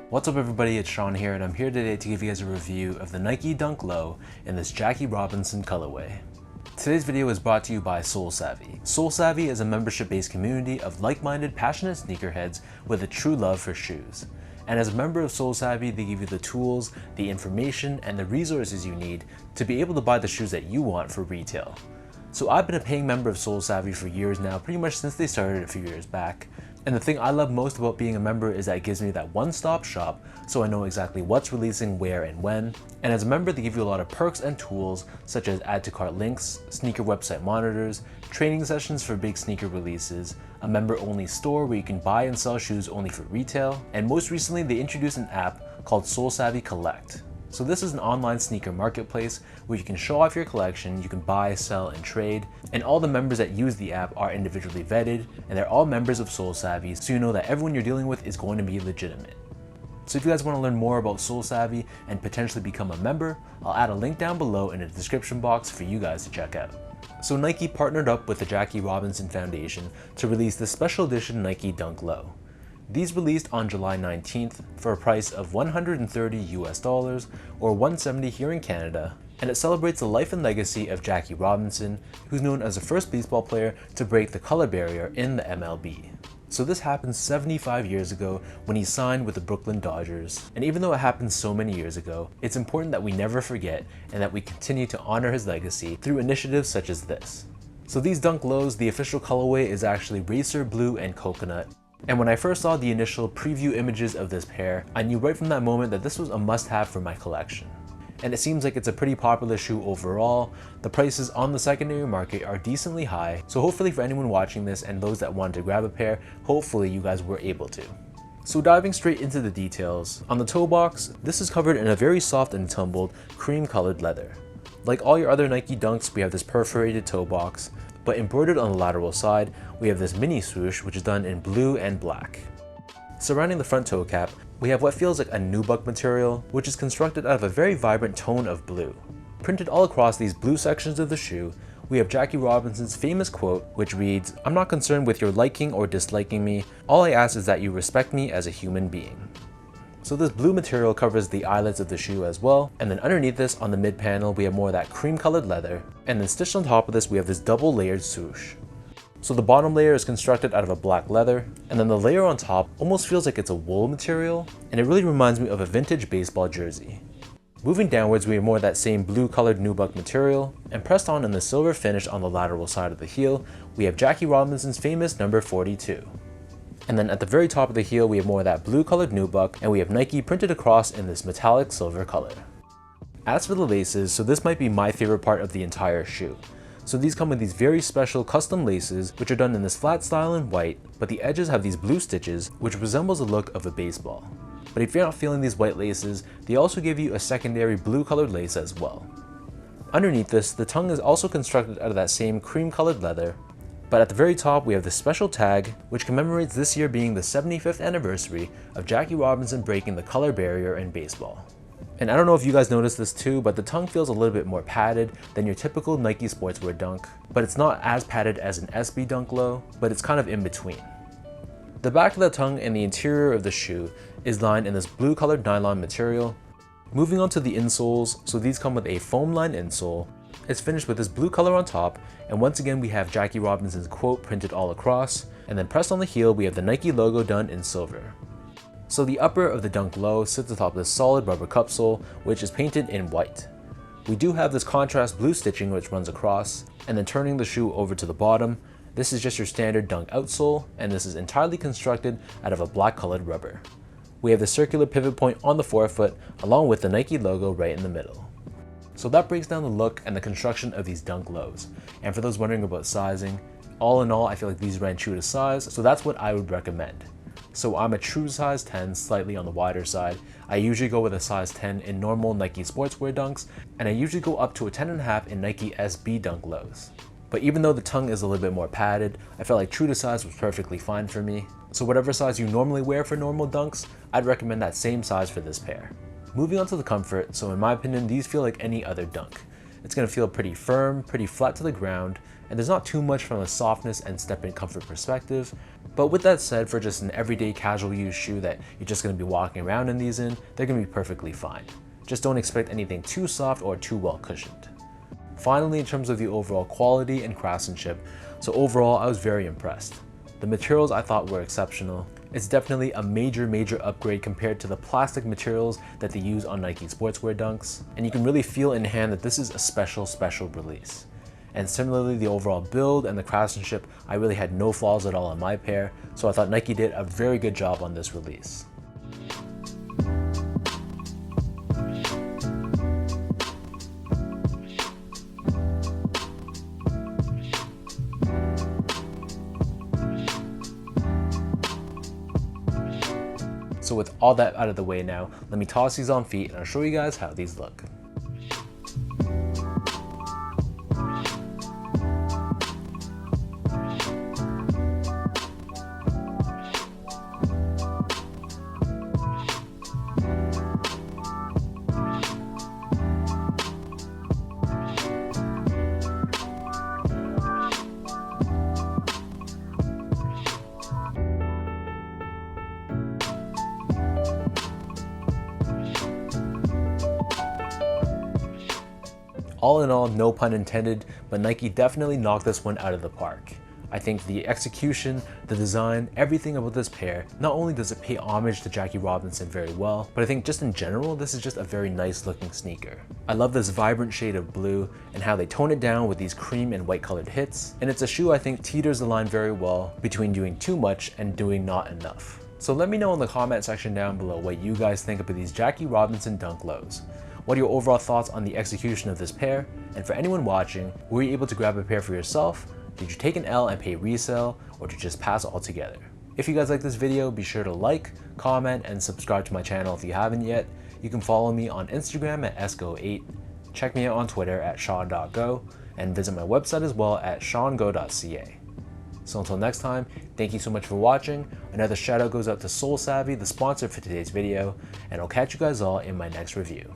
What's up everybody, it's Sean here and I'm here today to give you guys a review of the Nike Dunk Low in this Jackie Robinson colorway. Today's video is brought to you by Soul Savvy. Soul Savvy is a membership-based community of like-minded, passionate sneakerheads with a true love for shoes. And as a member of Soul Savvy, they give you the tools, the information, and the resources you need to be able to buy the shoes that you want for retail. So I've been a paying member of Soul Savvy for years now, pretty much since they started a few years back. And the thing I love most about being a member is that it gives me that one-stop shop so I know exactly what's releasing where and when. And as a member, they give you a lot of perks and tools such as add to cart links, sneaker website monitors, training sessions for big sneaker releases, a member-only store where you can buy and sell shoes only for retail, and most recently they introduced an app called Soul Savvy Collect. So this is an online sneaker marketplace where you can show off your collection, you can buy, sell, and trade, and all the members that use the app are individually vetted, and they're all members of Soul Savvy, so you know that everyone you're dealing with is going to be legitimate. So if you guys want to learn more about Soul Savvy and potentially become a member, I'll add a link down below in the description box for you guys to check out. So Nike partnered up with the Jackie Robinson Foundation to release the special edition Nike Dunk Low. These released on July 19th for a price of $130 US or $170 here in Canada, and it celebrates the life and legacy of Jackie Robinson, who's known as the first baseball player to break the color barrier in the MLB. So this happened 75 years ago when he signed with the Brooklyn Dodgers, and even though it happened so many years ago, it's important that we never forget and that we continue to honor his legacy through initiatives such as this. So these Dunk Lows, the official colorway is actually racer blue and coconut. And when I first saw the initial preview images of this pair, I knew right from that moment that this was a must-have for my collection. And it seems like it's a pretty popular shoe overall. The prices on the secondary market are decently high, so hopefully for anyone watching this and those that wanted to grab a pair, hopefully you guys were able to. So diving straight into the details, on the toe box, this is covered in a very soft and tumbled cream colored leather. Like all your other Nike Dunks, we have this perforated toe box, but embroidered on the lateral side, we have this mini swoosh which is done in blue and black. Surrounding the front toe cap, we have what feels like a nubuck material, which is constructed out of a very vibrant tone of blue. Printed all across these blue sections of the shoe, we have Jackie Robinson's famous quote, which reads, "I'm not concerned with your liking or disliking me, all I ask is that you respect me as a human being." So this blue material covers the eyelets of the shoe as well, and then underneath this on the mid panel we have more of that cream colored leather, and then stitched on top of this we have this double layered swoosh. So the bottom layer is constructed out of a black leather, and then the layer on top almost feels like it's a wool material, and it really reminds me of a vintage baseball jersey. Moving downwards we have more of that same blue colored nubuck material, and pressed on in the silver finish on the lateral side of the heel, we have Jackie Robinson's famous number 42. And then at the very top of the heel we have more of that blue colored nubuck, and we have Nike printed across in this metallic silver color. As for the laces, so this might be my favorite part of the entire shoe. So these come with these very special custom laces which are done in this flat style in white, but the edges have these blue stitches which resembles the look of a baseball. But if you're not feeling these white laces, they also give you a secondary blue colored lace as well. Underneath this, the tongue is also constructed out of that same cream colored leather, but at the very top we have this special tag which commemorates this year being the 75th anniversary of Jackie Robinson breaking the color barrier in baseball. And I don't know if you guys noticed this too, but the tongue feels a little bit more padded than your typical Nike sportswear dunk, but it's not as padded as an SB Dunk Low, but it's kind of in between. The back of the tongue and the interior of the shoe is lined in this blue colored nylon material. Moving on to the insoles, so these come with a foam lined insole. It's finished with this blue color on top, and once again we have Jackie Robinson's quote printed all across, and then pressed on the heel we have the Nike logo done in silver. So the upper of the Dunk Low sits atop this solid rubber cup sole, which is painted in white. We do have this contrast blue stitching which runs across, and then turning the shoe over to the bottom, this is just your standard Dunk outsole, and this is entirely constructed out of a black colored rubber. We have the circular pivot point on the forefoot, along with the Nike logo right in the middle. So that breaks down the look and the construction of these Dunk Lows. And for those wondering about sizing, all in all I feel like these ran true to size, so that's what I would recommend. So I'm a true size 10, slightly on the wider side. I usually go with a size 10 in normal Nike sportswear dunks, and I usually go up to a 10.5 in Nike SB Dunk Lows. But even though the tongue is a little bit more padded, I felt like true to size was perfectly fine for me. So whatever size you normally wear for normal dunks, I'd recommend that same size for this pair. Moving on to the comfort, so in my opinion these feel like any other dunk. It's going to feel pretty firm, pretty flat to the ground, and there's not too much from a softness and step-in comfort perspective. But with that said, for just an everyday casual use shoe that you're just going to be walking around in these in, they're going to be perfectly fine. Just don't expect anything too soft or too well cushioned. Finally, in terms of the overall quality and craftsmanship, so overall I was very impressed. The materials I thought were exceptional. It's definitely a major upgrade compared to the plastic materials that they use on Nike sportswear dunks, and you can really feel in hand that this is a special release. And similarly, the overall build and the craftsmanship, I really had no flaws at all on my pair, so I thought Nike did a very good job on this release. So with all that out of the way now, let me toss these on feet and I'll show you guys how these look. All in all, no pun intended, but Nike definitely knocked this one out of the park. I think the execution, the design, everything about this pair, not only does it pay homage to Jackie Robinson very well, but I think just in general, this is just a very nice looking sneaker. I love this vibrant shade of blue and how they tone it down with these cream and white colored hits, and it's a shoe I think teeters the line very well between doing too much and doing not enough. So let me know in the comment section down below what you guys think about these Jackie Robinson Dunk Lows. What are your overall thoughts on the execution of this pair? And for anyone watching, were you able to grab a pair for yourself? Did you take an L and pay resale, or did you just pass altogether? If you guys like this video, be sure to like, comment, and subscribe to my channel if you haven't yet. You can follow me on Instagram at sgo8, check me out on Twitter at sean.go, and visit my website as well at seango.ca. So until next time, thank you so much for watching. Another shout out goes out to Soul Savvy, the sponsor for today's video, and I'll catch you guys all in my next review.